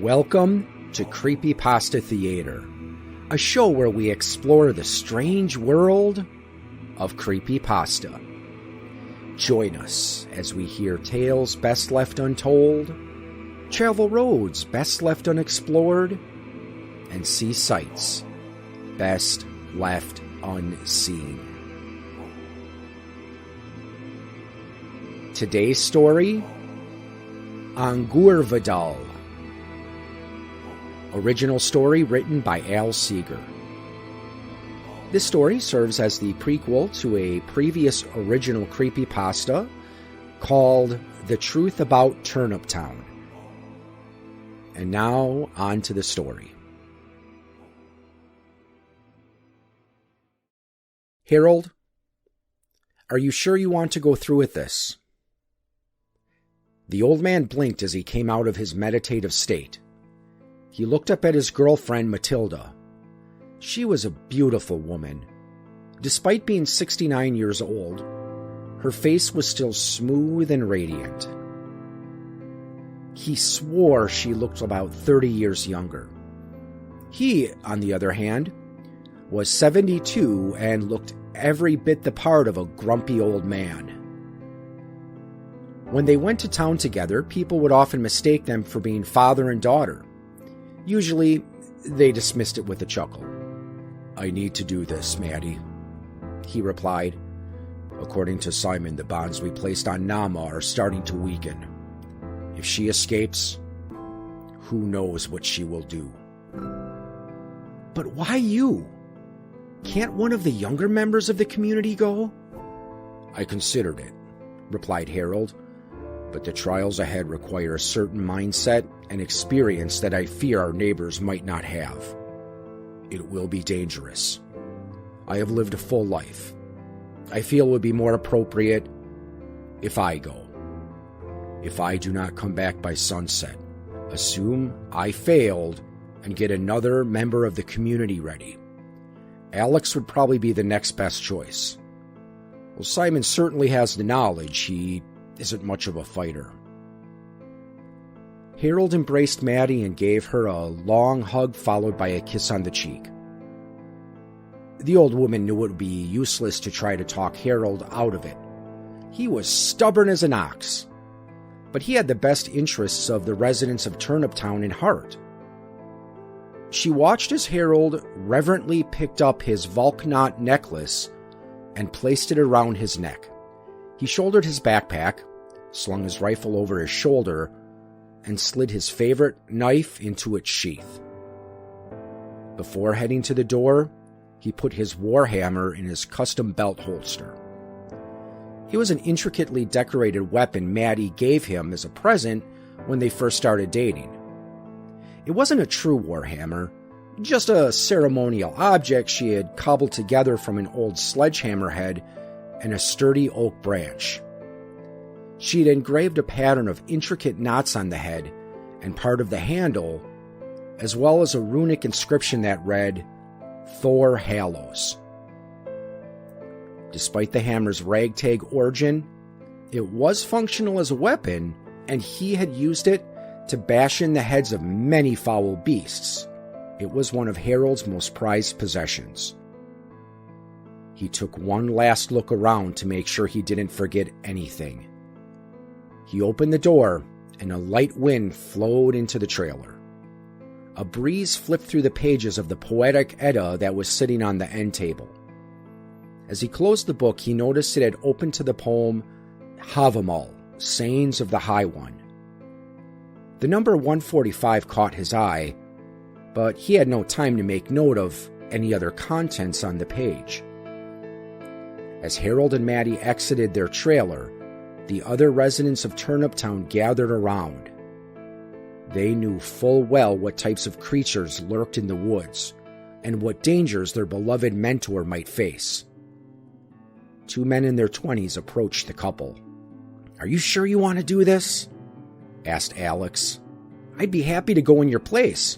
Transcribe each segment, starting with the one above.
Welcome to Creepypasta Theater, a show where we explore the strange world of creepypasta. Join us as we hear tales best left untold, travel roads best left unexplored, and see sights best left unseen. Today's story, Angurvadal. Original story written by Seeger. This story serves as the prequel to a previous original creepypasta called The Truth About Turnip Town. And now, on to the story. Harold, are you sure you want to go through with this? The old man blinked as he came out of his meditative state. He looked up at his girlfriend, Matilda. She was a beautiful woman. Despite being 69 years old, her face was still smooth and radiant. He swore she looked about 30 years younger. He, on the other hand, was 72 and looked every bit the part of a grumpy old man. When they went to town together, people would often mistake them for being father and daughter. Usually, they dismissed it with a chuckle. "I need to do this, Maddie," he replied. "According to Simon, the bonds we placed on Nama are starting to weaken. If she escapes, who knows what she will do." "But why you? Can't one of the younger members of the community go?" "I considered it," replied Harold, "but the trials ahead require a certain mindset and experience that I fear our neighbors might not have. It will be dangerous. I have lived a full life. I feel it would be more appropriate if I go. If I do not come back by sunset, assume I failed and get another member of the community ready. Alex would probably be the next best choice. Well, Simon certainly has the knowledge. He isn't much of a fighter." Harold embraced Maddie and gave her a long hug followed by a kiss on the cheek. The old woman knew it would be useless to try to talk Harold out of it. He was stubborn as an ox, but he had the best interests of the residents of Turnip Town in heart. She watched as Harold reverently picked up his Valknot necklace and placed it around his neck. He shouldered his backpack, slung his rifle over his shoulder, and slid his favorite knife into its sheath. Before heading to the door, he put his warhammer in his custom belt holster. It was an intricately decorated weapon Maddie gave him as a present when they first started dating. It wasn't a true warhammer, just a ceremonial object she had cobbled together from an old sledgehammer head and a sturdy oak branch. She'd engraved a pattern of intricate knots on the head and part of the handle, as well as a runic inscription that read, "Thor Hallows." Despite the hammer's ragtag origin, it was functional as a weapon, and he had used it to bash in the heads of many foul beasts. It was one of Harold's most prized possessions. He took one last look around to make sure he didn't forget anything. He opened the door, and a light wind flowed into the trailer. A breeze flipped through the pages of the poetic Edda that was sitting on the end table. As he closed the book, he noticed it had opened to the poem Havamal, Sayings of the High One. The number 145 caught his eye, but he had no time to make note of any other contents on the page. As Harold and Maddie exited their trailer, the other residents of Turnip Town gathered around. They knew full well what types of creatures lurked in the woods and what dangers their beloved mentor might face. Two men in their 20s approached the couple. "Are you sure you want to do this?" asked Alex. "I'd be happy to go in your place."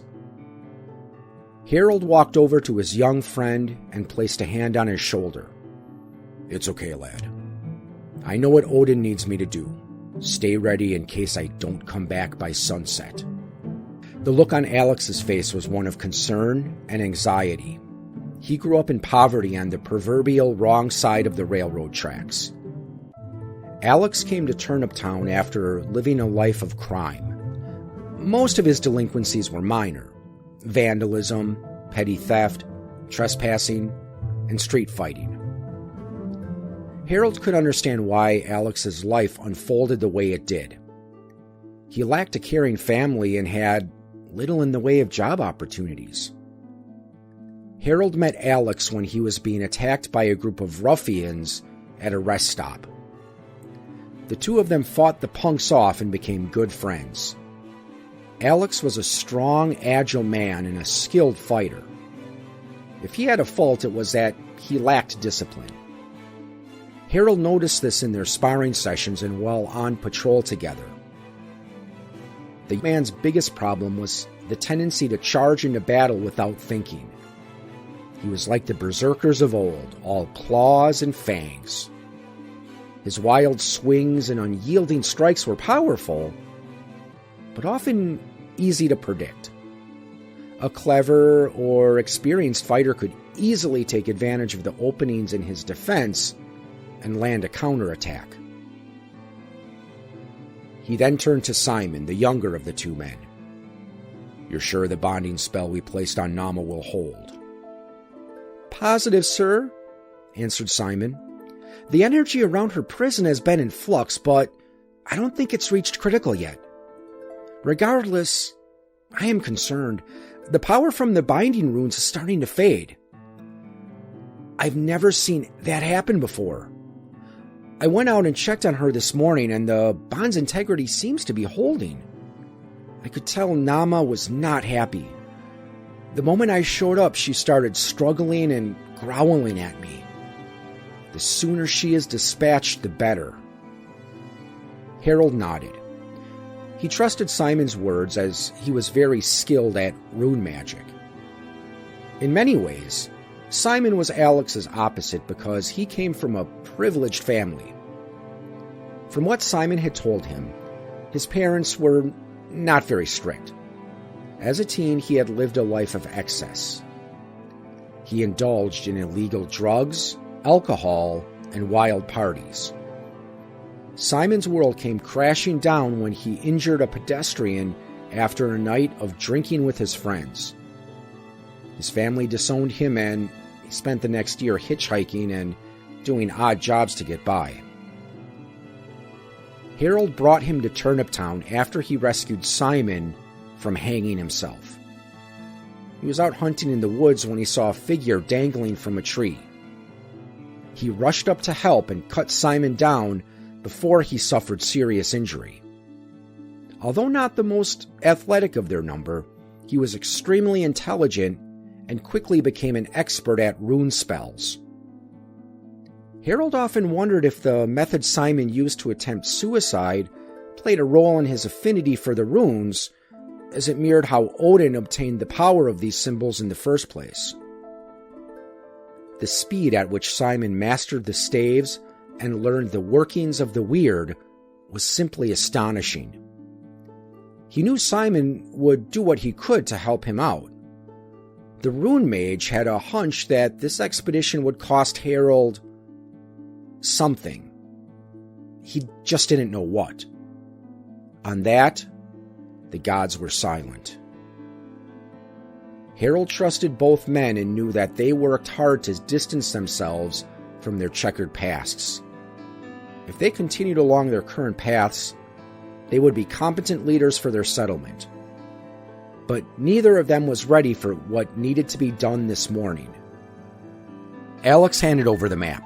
Harold walked over to his young friend and placed a hand on his shoulder. "It's okay, lad. I know what Odin needs me to do. Stay ready in case I don't come back by sunset." The look on Alex's face was one of concern and anxiety. He grew up in poverty on the proverbial wrong side of the railroad tracks. Alex came to Turnip Town after living a life of crime. Most of his delinquencies were minor: vandalism, petty theft, trespassing, and street fighting. Harold could understand why Alex's life unfolded the way it did. He lacked a caring family and had little in the way of job opportunities. Harold met Alex when he was being attacked by a group of ruffians at a rest stop. The two of them fought the punks off and became good friends. Alex was a strong, agile man and a skilled fighter. If he had a fault, it was that he lacked discipline. Harold noticed this in their sparring sessions and while on patrol together. The man's biggest problem was the tendency to charge into battle without thinking. He was like the berserkers of old, all claws and fangs. His wild swings and unyielding strikes were powerful, but often easy to predict. A clever or experienced fighter could easily take advantage of the openings in his defense and land a counterattack. He then turned to Simon, the younger of the two men. "You're sure the bonding spell we placed on Nama will hold?" "Positive, sir," answered Simon. "The energy around her prison has been in flux, but I don't think it's reached critical yet. Regardless, I am concerned. The power from the binding runes is starting to fade. I've never seen that happen before. I went out and checked on her this morning, and the bond's integrity seems to be holding. I could tell Nama was not happy. The moment I showed up, she started struggling and growling at me. The sooner she is dispatched, the better." Harold nodded. He trusted Simon's words as he was very skilled at rune magic. In many ways, Simon was Alex's opposite because he came from a privileged family. From what Simon had told him, his parents were not very strict. As a teen, he had lived a life of excess. He indulged in illegal drugs, alcohol, and wild parties. Simon's world came crashing down when he injured a pedestrian after a night of drinking with his friends. His family disowned him, and he spent the next year hitchhiking and doing odd jobs to get by. Harold brought him to Turnip Town after he rescued Simon from hanging himself. He was out hunting in the woods when he saw a figure dangling from a tree. He rushed up to help and cut Simon down before he suffered serious injury. Although not the most athletic of their number, he was extremely intelligent and quickly became an expert at rune spells. Harold often wondered if the method Simon used to attempt suicide played a role in his affinity for the runes, as it mirrored how Odin obtained the power of these symbols in the first place. The speed at which Simon mastered the staves and learned the workings of the weird was simply astonishing. He knew Simon would do what he could to help him out. The rune mage had a hunch that this expedition would cost Harold something. He just didn't know what. On that, the gods were silent. Harold trusted both men and knew that they worked hard to distance themselves from their checkered pasts. If they continued along their current paths, they would be competent leaders for their settlement. But neither of them was ready for what needed to be done this morning. Alex handed over the map.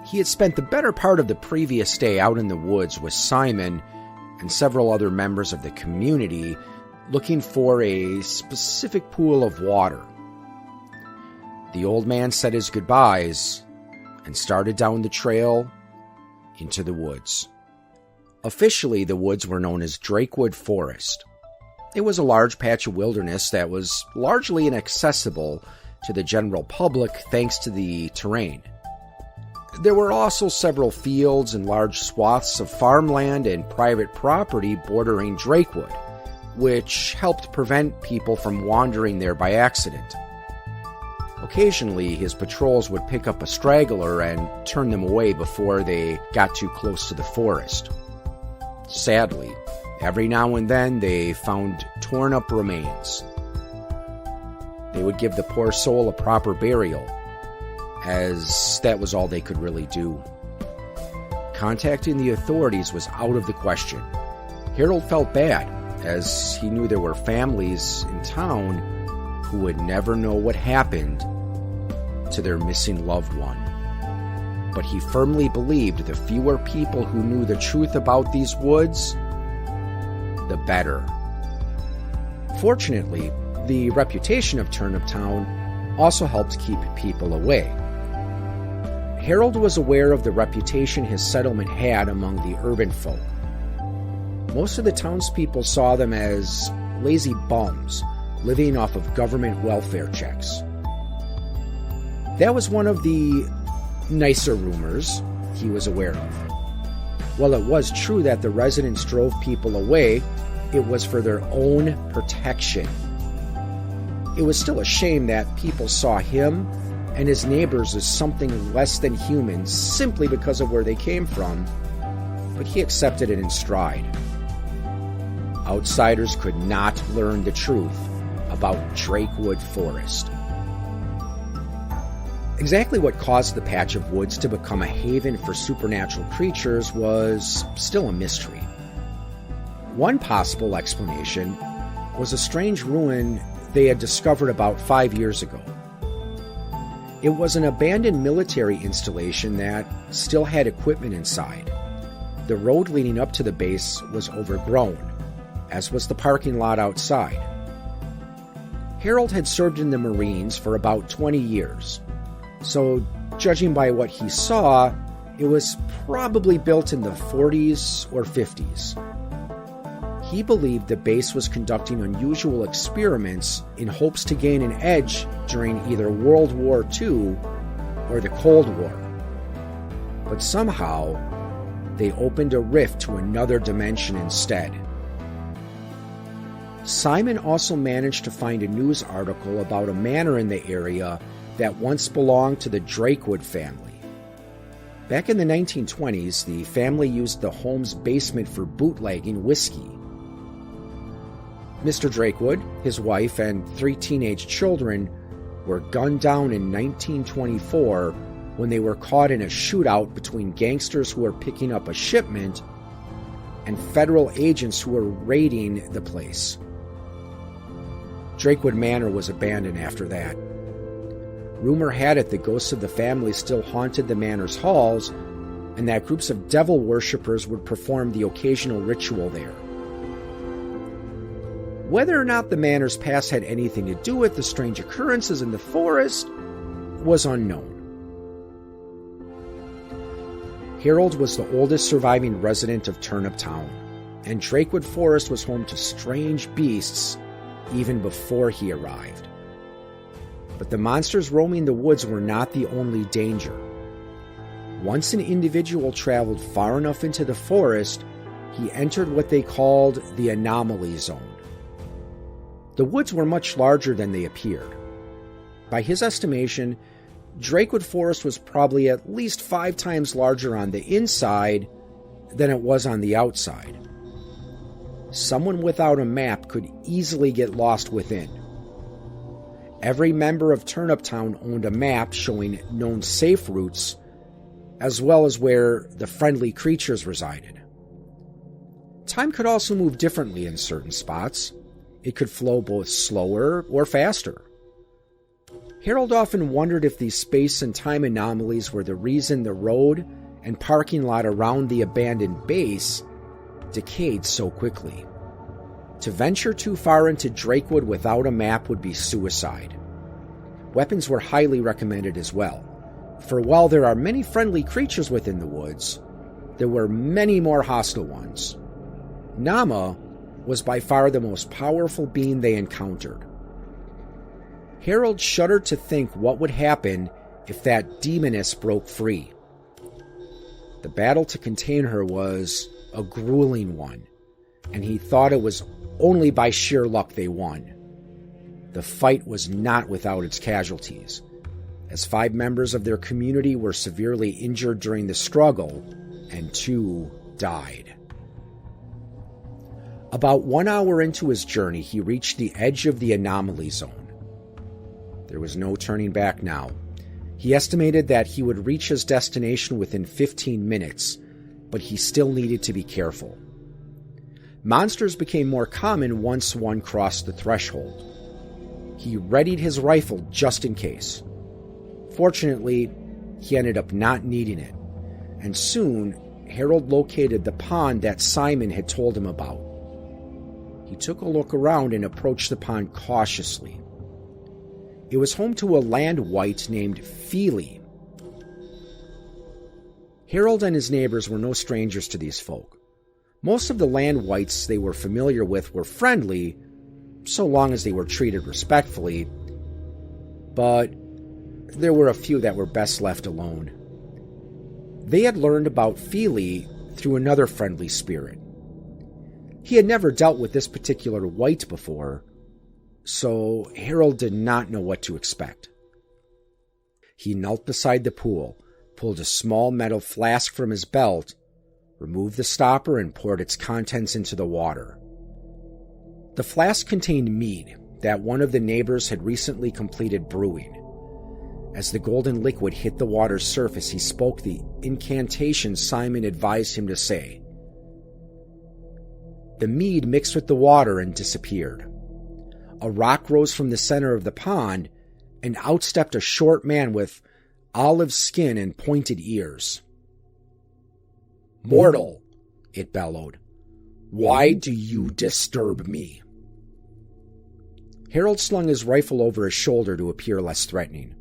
He had spent the better part of the previous day out in the woods with Simon and several other members of the community looking for a specific pool of water. The old man said his goodbyes and started down the trail into the woods. Officially, the woods were known as Drakewood Forest. It was a large patch of wilderness that was largely inaccessible to the general public thanks to the terrain. There were also several fields and large swaths of farmland and private property bordering Drakewood, which helped prevent people from wandering there by accident. Occasionally, his patrols would pick up a straggler and turn them away before they got too close to the forest. Sadly, every now and then they found torn-up remains. They would give the poor soul a proper burial, as that was all they could really do. Contacting the authorities was out of the question. Harold felt bad, as he knew there were families in town who would never know what happened to their missing loved one. But he firmly believed the fewer people who knew the truth about these woods, the better. Fortunately, the reputation of Turnip Town also helped keep people away. Harold was aware of the reputation his settlement had among the urban folk. Most of the townspeople saw them as lazy bums living off of government welfare checks. That was one of the nicer rumors he was aware of. While it was true that the residents drove people away, it was for their own protection. It was still a shame that people saw him and his neighbors as something less than human simply because of where they came from, but he accepted it in stride. Outsiders could not learn the truth about Drakewood Forest. Exactly what caused the patch of woods to become a haven for supernatural creatures was still a mystery. One possible explanation was a strange ruin they had discovered about 5 years ago. It was an abandoned military installation that still had equipment inside. The road leading up to the base was overgrown, as was the parking lot outside. Harold had served in the Marines for about 20 years, so judging by what he saw, it was probably built in the 40s or 50s. He believed the base was conducting unusual experiments in hopes to gain an edge during either World War II or the Cold War. But somehow, they opened a rift to another dimension instead. Simon also managed to find a news article about a manor in the area that once belonged to the Drakewood family. Back in the 1920s, the family used the home's basement for bootlegging whiskey. Mr. Drakewood, his wife, and 3 teenage children were gunned down in 1924 when they were caught in a shootout between gangsters who were picking up a shipment and federal agents who were raiding the place. Drakewood Manor was abandoned after that. Rumor had it the ghosts of the family still haunted the manor's halls, and that groups of devil worshippers would perform the occasional ritual there. Whether or not the manor's past had anything to do with the strange occurrences in the forest was unknown. Harold was the oldest surviving resident of Turnip Town, and Drakewood Forest was home to strange beasts even before he arrived. But the monsters roaming the woods were not the only danger. Once an individual traveled far enough into the forest, he entered what they called the anomaly zone. The woods were much larger than they appeared. By his estimation, Drakewood Forest was probably at least 5 times larger on the inside than it was on the outside. Someone without a map could easily get lost within. Every member of Turnip Town owned a map showing known safe routes, as well as where the friendly creatures resided. Time could also move differently in certain spots. It could flow both slower or faster. Harold often wondered if these space and time anomalies were the reason the road and parking lot around the abandoned base decayed so quickly. To venture too far into Drakewood without a map would be suicide. Weapons were highly recommended as well, for while there are many friendly creatures within the woods, there were many more hostile ones. Nama was by far the most powerful being they encountered. Harold shuddered to think what would happen if that demoness broke free. The battle to contain her was a grueling one, and he thought it was only by sheer luck they won. The fight was not without its casualties, as 5 members of their community were severely injured during the struggle, and 2 died. About 1 hour into his journey, he reached the edge of the anomaly zone. There was no turning back now. He estimated that he would reach his destination within 15 minutes, but he still needed to be careful. Monsters became more common once one crossed the threshold. He readied his rifle just in case. Fortunately, he ended up not needing it, and soon Harold located the pond that Simon had told him about. He took a look around and approached the pond cautiously. It was home to a land wight named Feely. Harold and his neighbors were no strangers to these folk. Most of the land wights they were familiar with were friendly, so long as they were treated respectfully, but there were a few that were best left alone. They had learned about Feely through another friendly spirit. He had never dealt with this particular wight before, so Harold did not know what to expect. He knelt beside the pool, pulled a small metal flask from his belt, removed the stopper, and poured its contents into the water. The flask contained mead that one of the neighbors had recently completed brewing. As the golden liquid hit the water's surface, he spoke the incantation Simon advised him to say. The mead mixed with the water and disappeared. A rock rose from the center of the pond, and out stepped a short man with olive skin and pointed ears. "Mortal," it bellowed, "why do you disturb me?" Harold slung his rifle over his shoulder to appear less threatening.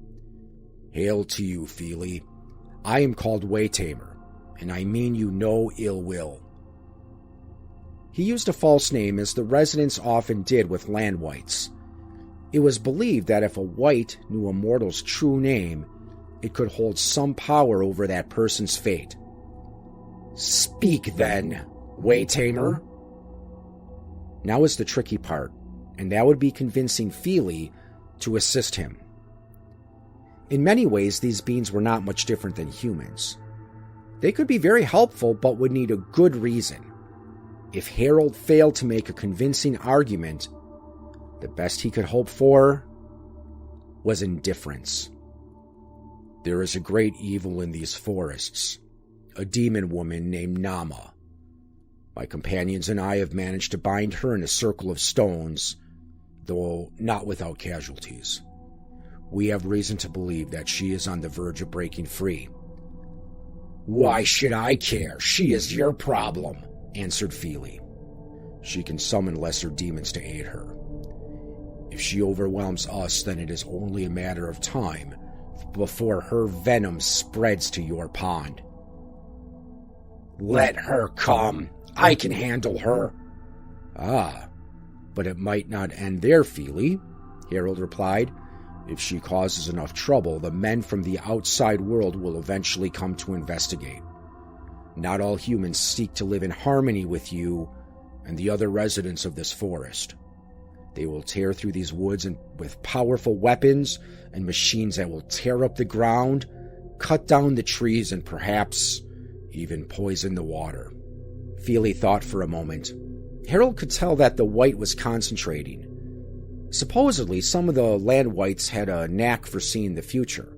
"Hail to you, Feely. I am called Waytamer, and I mean you no ill will." He used a false name, as the residents often did with land wights. It was believed that if a wight knew a mortal's true name, it could hold some power over that person's fate. "Speak, then, Waytamer." Now is the tricky part, and that would be convincing Feely to assist him. In many ways, these beings were not much different than humans. They could be very helpful, but would need a good reason. If Harold failed to make a convincing argument, the best he could hope for was indifference. "There is a great evil in these forests, a demon woman named Nama. My companions and I have managed to bind her in a circle of stones, though not without casualties. We have reason to believe that she is on the verge of breaking free." "Why should I care? She is your problem," answered Feely. "She can summon lesser demons to aid her. If she overwhelms us, then it is only a matter of time before her venom spreads to your pond." "Let her come. I can handle her." "Ah, but it might not end there, Feely," Harold replied. "If she causes enough trouble, the men from the outside world will eventually come to investigate. Not all humans seek to live in harmony with you and the other residents of this forest. They will tear through these woods with powerful weapons and machines that will tear up the ground, cut down the trees, and perhaps even poison the water." Feely thought for a moment. Harold could tell that the wight was concentrating. Supposedly, some of the land wights had a knack for seeing the future.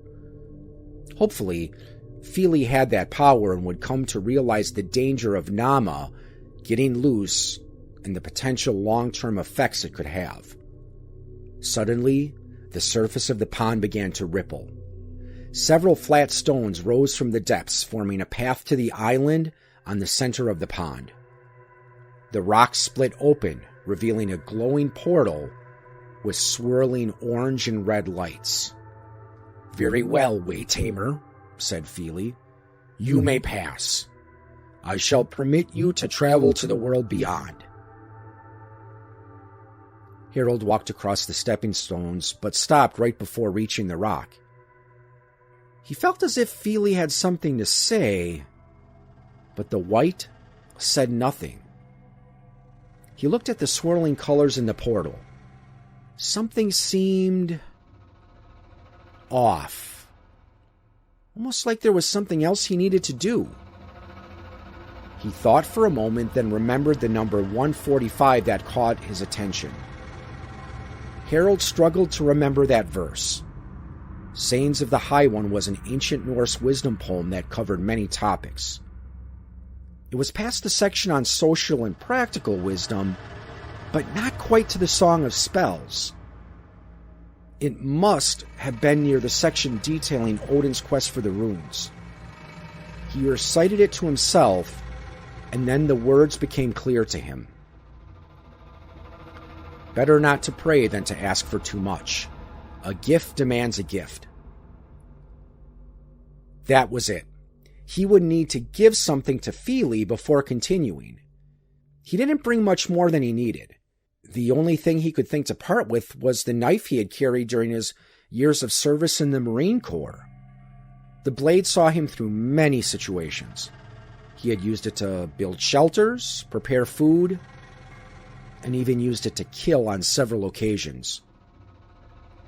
Hopefully, Feely had that power and would come to realize the danger of Nama getting loose and the potential long-term effects it could have. Suddenly, the surface of the pond began to ripple. Several flat stones rose from the depths, forming a path to the island on the center of the pond. The rocks split open, revealing a glowing portal with swirling orange and red lights. "Very well, Waytamer," said Feely. "You may pass. I shall permit you to travel to the world beyond." Harold walked across the stepping stones, but stopped right before reaching the rock. He felt as if Feely had something to say, but the wight said nothing. He looked at the swirling colors in the portal. Something seemed off. Almost like there was something else he needed to do. He thought for a moment, then remembered the number 145 that caught his attention. Harold struggled to remember that verse. Sayings of the High One was an ancient Norse wisdom poem that covered many topics. It was past the section on social and practical wisdom, but not quite to the Song of Spells. It must have been near the section detailing Odin's quest for the runes. He recited it to himself, and then the words became clear to him. Better not to pray than to ask for too much. A gift demands a gift. That was it. He would need to give something to Feely before continuing. He didn't bring much more than he needed. The only thing he could think to part with was the knife he had carried during his years of service in the Marine Corps. The blade saw him through many situations. He had used it to build shelters, prepare food, and even used it to kill on several occasions.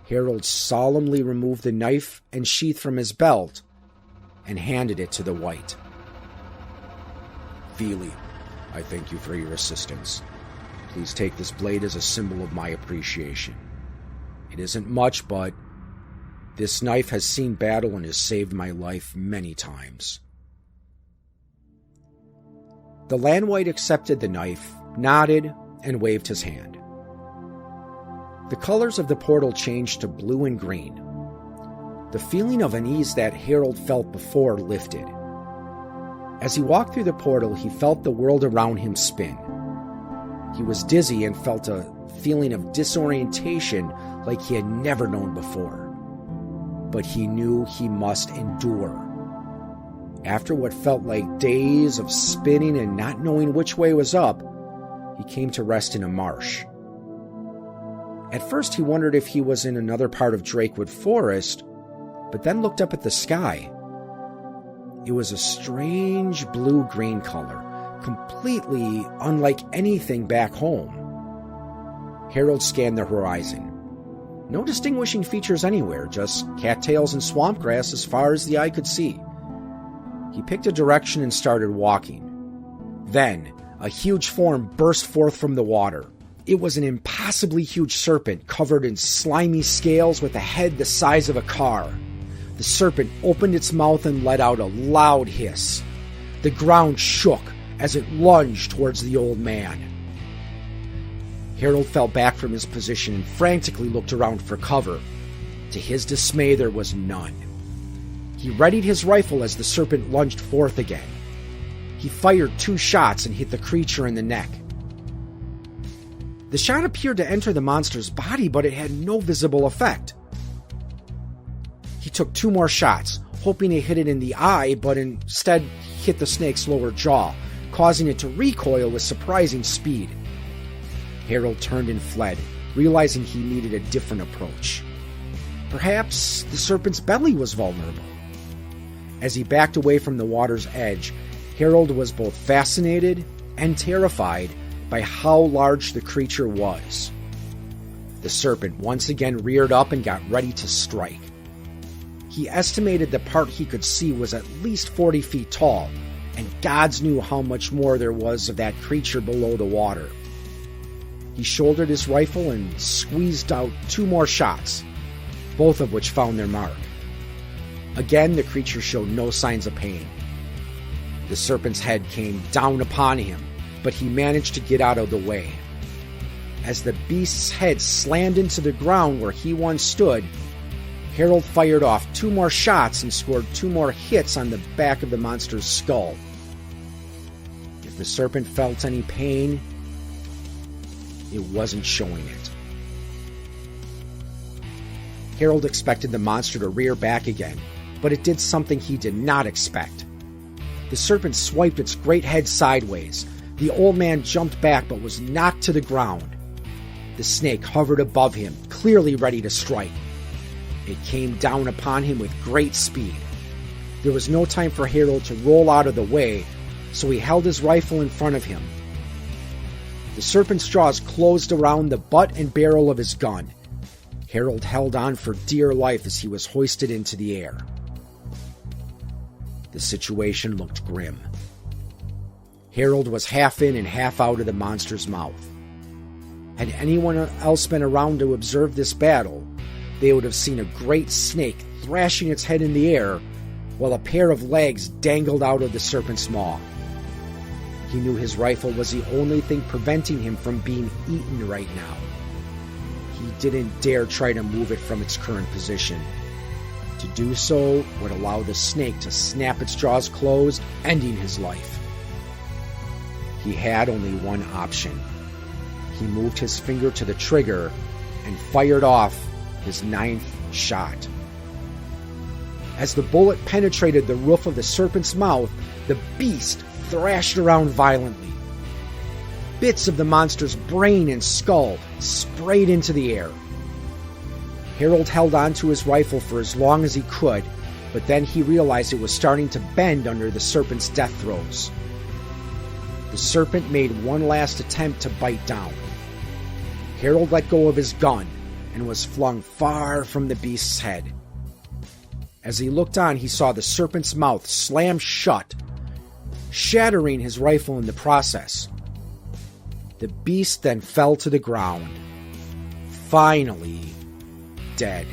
Harold solemnly removed the knife and sheath from his belt and handed it to the White. Feely, I thank you for your assistance. Please take this blade as a symbol of my appreciation. It isn't much, but this knife has seen battle and has saved my life many times. The Landwight accepted the knife, nodded, and waved his hand. The colors of the portal changed to blue and green. The feeling of unease that Harold felt before lifted. As he walked through the portal, he felt the world around him spin. He was dizzy and felt a feeling of disorientation like he had never known before. But he knew he must endure. After what felt like days of spinning and not knowing which way was up, he came to rest in a marsh. At first he wondered if he was in another part of Drakewood Forest, but then looked up at the sky. It was a strange blue-green color, completely unlike anything back home. Harold scanned the horizon. No distinguishing features anywhere, just cattails and swamp grass as far as the eye could see. He picked a direction and started walking. Then, a huge form burst forth from the water. It was an impossibly huge serpent covered in slimy scales with a head the size of a car. The serpent opened its mouth and let out a loud hiss. The ground shook as it lunged towards the old man. Harold fell back from his position and frantically looked around for cover. To his dismay, there was none. He readied his rifle as the serpent lunged forth again. He fired 2 shots and hit the creature in the neck. The shot appeared to enter the monster's body, but it had no visible effect. He took 2 more shots, hoping to hit it in the eye, but instead hit the snake's lower jaw, causing it to recoil with surprising speed. Harold turned and fled, realizing he needed a different approach. Perhaps the serpent's belly was vulnerable. As he backed away from the water's edge, Harold was both fascinated and terrified by how large the creature was. The serpent once again reared up and got ready to strike. He estimated the part he could see was at least 40 feet tall, and gods knew how much more there was of that creature below the water. He shouldered his rifle and squeezed out 2 more shots, both of which found their mark. Again, the creature showed no signs of pain. The serpent's head came down upon him, but he managed to get out of the way. As the beast's head slammed into the ground where he once stood, Harold fired off 2 more shots and scored 2 more hits on the back of the monster's skull. If the serpent felt any pain, it wasn't showing it. Harold expected the monster to rear back again, but it did something he did not expect. The serpent swiped its great head sideways. The old man jumped back but was knocked to the ground. The snake hovered above him, clearly ready to strike. It came down upon him with great speed. There was no time for Harold to roll out of the way, so he held his rifle in front of him. The serpent's jaws closed around the butt and barrel of his gun. Harold held on for dear life as he was hoisted into the air. The situation looked grim. Harold was half in and half out of the monster's mouth. Had anyone else been around to observe this battle, they would have seen a great snake thrashing its head in the air while a pair of legs dangled out of the serpent's maw. He knew his rifle was the only thing preventing him from being eaten right now. He didn't dare try to move it from its current position. To do so would allow the snake to snap its jaws closed, ending his life. He had only one option. He moved his finger to the trigger and fired off his 9th shot. As the bullet penetrated the roof of the serpent's mouth, the beast thrashed around violently. Bits of the monster's brain and skull sprayed into the air. Harold held on to his rifle for as long as he could, but then he realized it was starting to bend under the serpent's death throes. The serpent made one last attempt to bite down. Harold let go of his gun and was flung far from the beast's head. As he looked on, he saw the serpent's mouth slam shut, shattering his rifle in the process. The beast then fell to the ground, finally dead.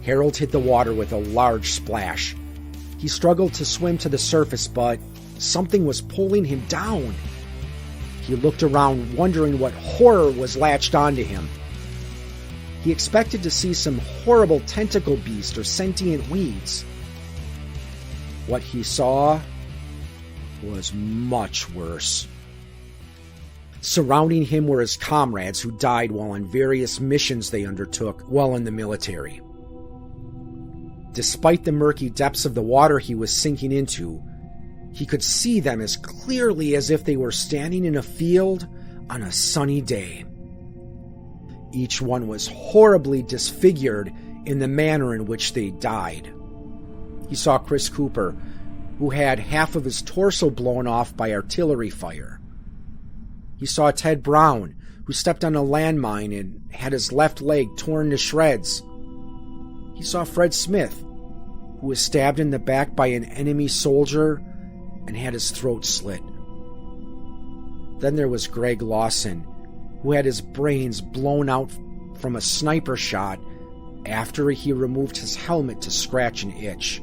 Harold hit the water with a large splash. He struggled to swim to the surface, but something was pulling him down. He looked around, wondering what horror was latched onto him. He expected to see some horrible tentacle beast or sentient weeds. What he saw was much worse. Surrounding him were his comrades who died while on various missions they undertook while in the military. Despite the murky depths of the water he was sinking into, he could see them as clearly as if they were standing in a field on a sunny day. Each one was horribly disfigured in the manner in which they died. He saw Chris Cooper, who had half of his torso blown off by artillery fire. He saw Ted Brown, who stepped on a landmine and had his left leg torn to shreds. He saw Fred Smith, who was stabbed in the back by an enemy soldier and had his throat slit. Then there was Greg Lawson, who had his brains blown out from a sniper shot after he removed his helmet to scratch an itch.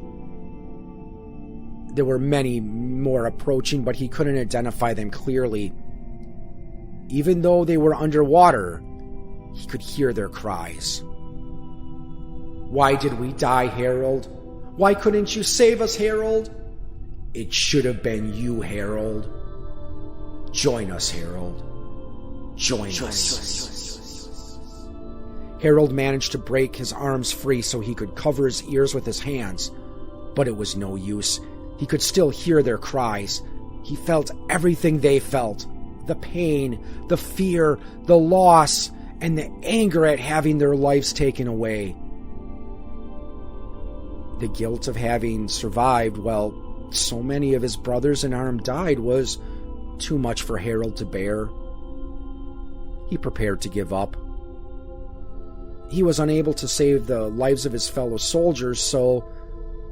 There were many more approaching, but he couldn't identify them clearly. Even though they were underwater, he could hear their cries. "Why did we die, Harold? Why couldn't you save us, Harold? It should have been you, Harold. Join us, Harold. Join us." Harold managed to break his arms free so he could cover his ears with his hands, but it was no use. He could still hear their cries. He felt everything they felt. The pain, the fear, the loss, and the anger at having their lives taken away. The guilt of having survived while so many of his brothers in arms died was too much for Harold to bear. He prepared to give up. He was unable to save the lives of his fellow soldiers, so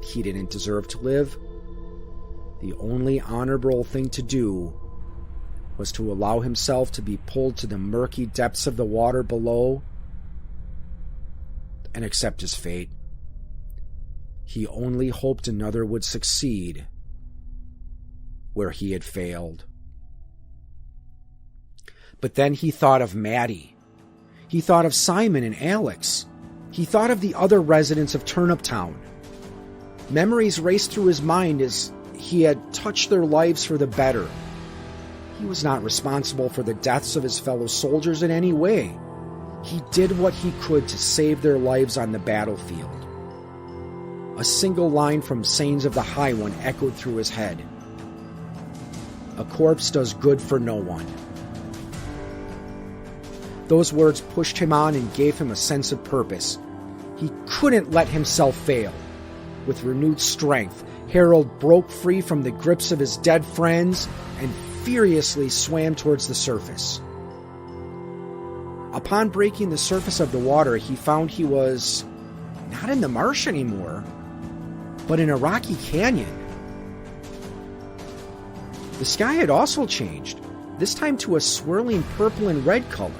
he didn't deserve to live. The only honorable thing to do was to allow himself to be pulled to the murky depths of the water below and accept his fate. He only hoped another would succeed where he had failed. But then he thought of Maddie. He thought of Simon and Alex. He thought of the other residents of Turnip Town. Memories raced through his mind as he had touched their lives for the better. He was not responsible for the deaths of his fellow soldiers in any way. He did what he could to save their lives on the battlefield. A single line from Sayings of the High One echoed through his head. "A corpse does good for no one." Those words pushed him on and gave him a sense of purpose. He couldn't let himself fail. With renewed strength, Harold broke free from the grips of his dead friends and furiously swam towards the surface. Upon breaking the surface of the water, he found he was not in the marsh anymore, but in a rocky canyon. The sky had also changed, this time to a swirling purple and red color.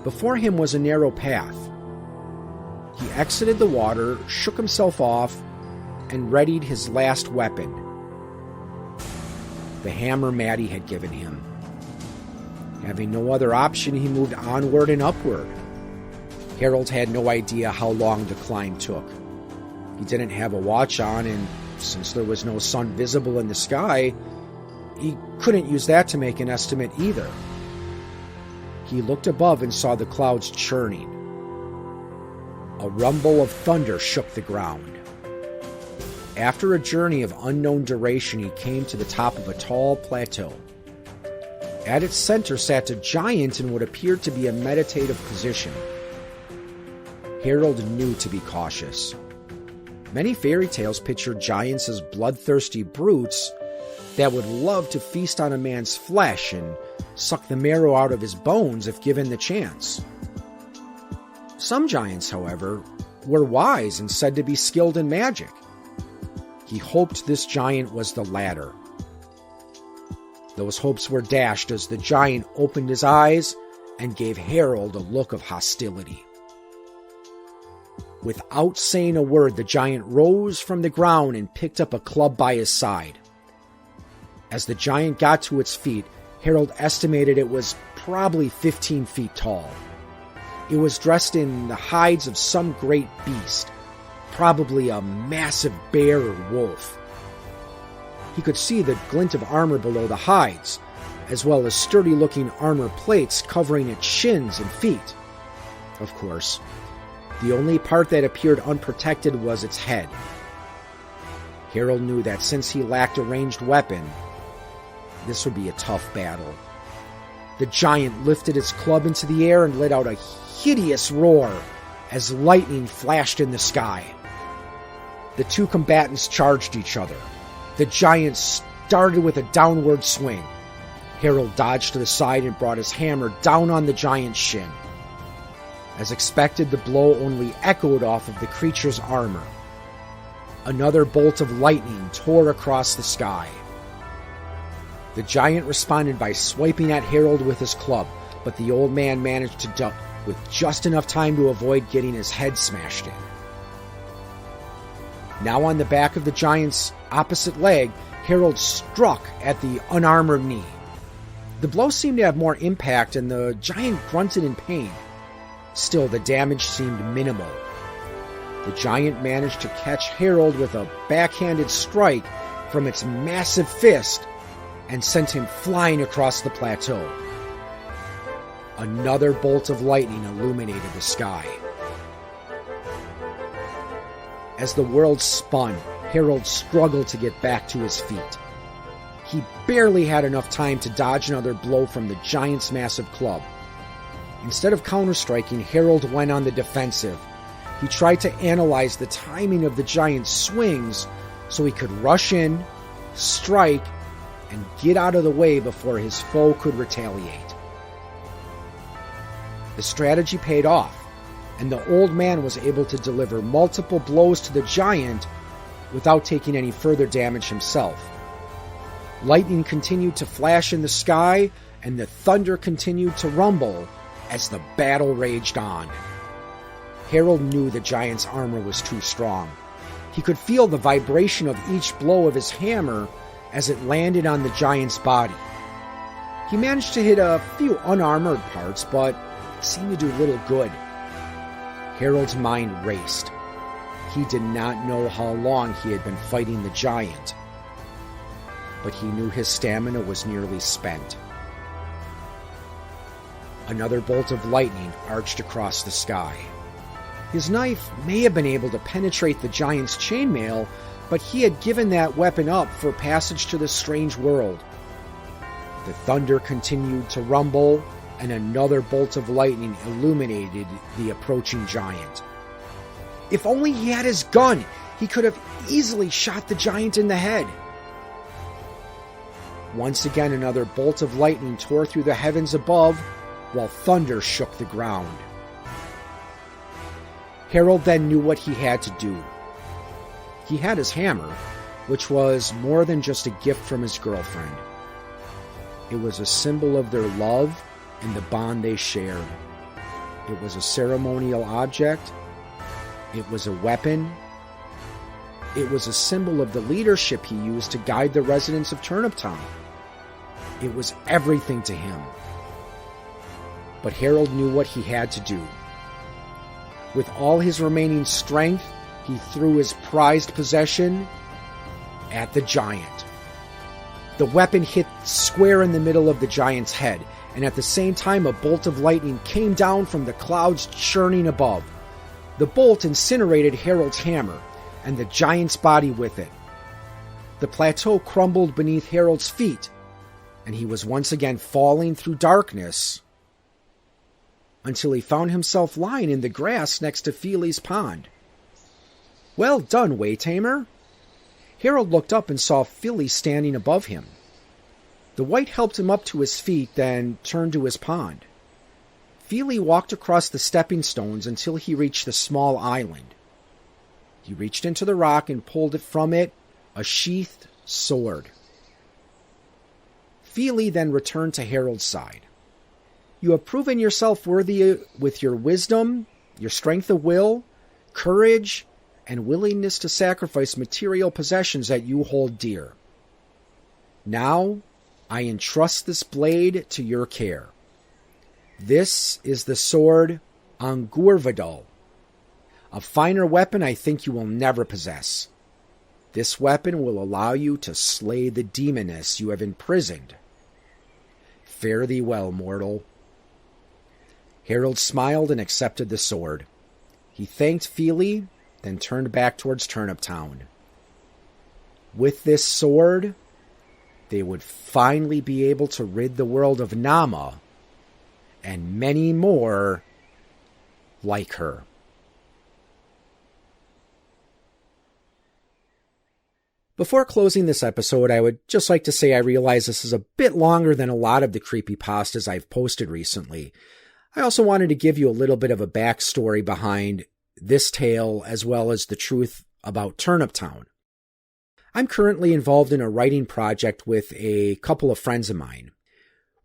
Before him was a narrow path. He exited the water, shook himself off, and readied his last weapon, the hammer Maddie had given him. Having no other option, he moved onward and upward. Harold had no idea how long the climb took. He didn't have a watch on, and since there was no sun visible in the sky, he couldn't use that to make an estimate either. He looked above and saw the clouds churning. A rumble of thunder shook the ground. After a journey of unknown duration, he came to the top of a tall plateau. At its center sat a giant in what appeared to be a meditative position. Harold knew to be cautious. Many fairy tales picture giants as bloodthirsty brutes that would love to feast on a man's flesh and suck the marrow out of his bones if given the chance. Some giants, however, were wise and said to be skilled in magic. He hoped this giant was the latter. Those hopes were dashed as the giant opened his eyes and gave Harold a look of hostility. Without saying a word, the giant rose from the ground and picked up a club by his side. As the giant got to its feet, Harold estimated it was probably 15 feet tall. It was dressed in the hides of some great beast, probably a massive bear or wolf. He could see the glint of armor below the hides, as well as sturdy-looking armor plates covering its shins and feet. Of course, the only part that appeared unprotected was its head. Harold knew that since he lacked a ranged weapon, this would be a tough battle. The giant lifted its club into the air and let out a hideous roar as lightning flashed in the sky. The two combatants charged each other. The giant started with a downward swing. Harold dodged to the side and brought his hammer down on the giant's shin. As expected, the blow only echoed off of the creature's armor. Another bolt of lightning tore across the sky. The giant responded by swiping at Harold with his club, but the old man managed to duck with just enough time to avoid getting his head smashed in. Now on the back of the giant's opposite leg, Harold struck at the unarmored knee. The blow seemed to have more impact, and the giant grunted in pain. Still, the damage seemed minimal. The giant managed to catch Harold with a backhanded strike from its massive fist and sent him flying across the plateau. Another bolt of lightning illuminated the sky. As the world spun, Harold struggled to get back to his feet. He barely had enough time to dodge another blow from the giant's massive club. Instead of counterstriking, Harold went on the defensive. He tried to analyze the timing of the giant's swings so he could rush in, strike, and get out of the way before his foe could retaliate. The strategy paid off, and the old man was able to deliver multiple blows to the giant without taking any further damage himself. Lightning continued to flash in the sky, and the thunder continued to rumble as the battle raged on. Harold knew the giant's armor was too strong. He could feel the vibration of each blow of his hammer as it landed on the giant's body. He managed to hit a few unarmored parts, but seemed to do little good. Harold's mind raced. He did not know how long he had been fighting the giant, but he knew his stamina was nearly spent. Another bolt of lightning arched across the sky. His knife may have been able to penetrate the giant's chainmail, but he had given that weapon up for passage to this strange world. The thunder continued to rumble, and another bolt of lightning illuminated the approaching giant. If only he had his gun, he could have easily shot the giant in the head. Once again, another bolt of lightning tore through the heavens above, while thunder shook the ground. Harold then knew what he had to do. He had his hammer, which was more than just a gift from his girlfriend. It was a symbol of their love and the bond they shared. It was a ceremonial object. It was a weapon. It was a symbol of the leadership he used to guide the residents of Turnip Town. It was everything to him. But Harold knew what he had to do. With all his remaining strength, he threw his prized possession at the giant. The weapon hit square in the middle of the giant's head, and at the same time a bolt of lightning came down from the clouds churning above. The bolt incinerated Harold's hammer, and the giant's body with it. The plateau crumbled beneath Harold's feet, and he was once again falling through darkness until he found himself lying in the grass next to Feely's pond. "Well done, Waytamer." Harold looked up and saw Feely standing above him. The wight helped him up to his feet, then turned to his pond. Feely walked across the stepping stones until he reached the small island. He reached into the rock and pulled from it a sheathed sword. Feely then returned to Harold's side. "You have proven yourself worthy with your wisdom, your strength of will, courage, and willingness to sacrifice material possessions that you hold dear. Now, I entrust this blade to your care. This is the sword Angurvadal. A finer weapon I think you will never possess. This weapon will allow you to slay the demoness you have imprisoned. Fare thee well, mortal." Harold smiled and accepted the sword. He thanked Feely, then turned back towards Turnip Town. With this sword, they would finally be able to rid the world of Nama and many more like her. Before closing this episode, I would just like to say I realize this is a bit longer than a lot of the creepypastas I've posted recently. I also wanted to give you a little bit of a backstory behind this tale as well as the truth about Turnip Town. I'm currently involved in a writing project with a couple of friends of mine.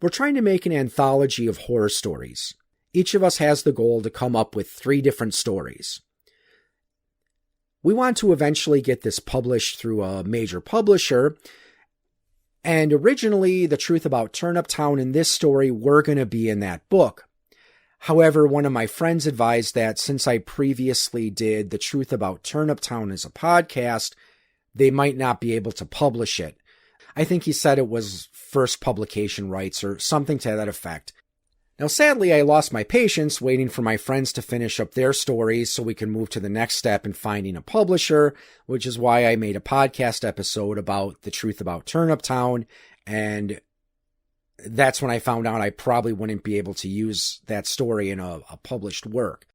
We're trying to make an anthology of horror stories. Each of us has the goal to come up with 3 different stories. We want to eventually get this published through a major publisher, and originally the Truth About Turnip Town and this story were going to be in that book. However, one of my friends advised that since I previously did the Truth About Turnip Town as a podcast, they might not be able to publish it. I think he said it was first publication rights or something to that effect. Now, sadly, I lost my patience waiting for my friends to finish up their stories so we can move to the next step in finding a publisher, which is why I made a podcast episode about the Truth About Turnip Town, and that's when I found out I probably wouldn't be able to use that story in a published work.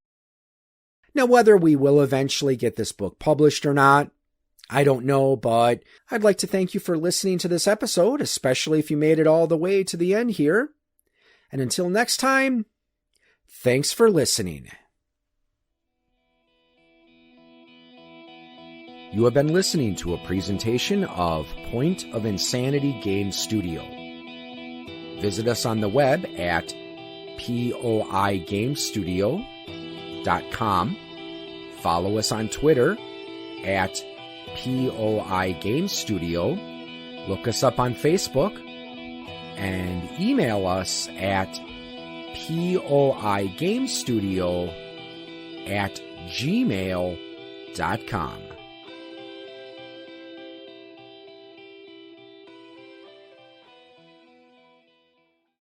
Now, whether we will eventually get this book published or not, I don't know, but I'd like to thank you for listening to this episode, especially if you made it all the way to the end here. And until next time, thanks for listening. You have been listening to a presentation of Point of Insanity Game Studio. Visit us on the web at poigamestudio.com. Follow us on Twitter at poigamestudio. Look us up on Facebook. And email us at poigamestudio@gmail.com.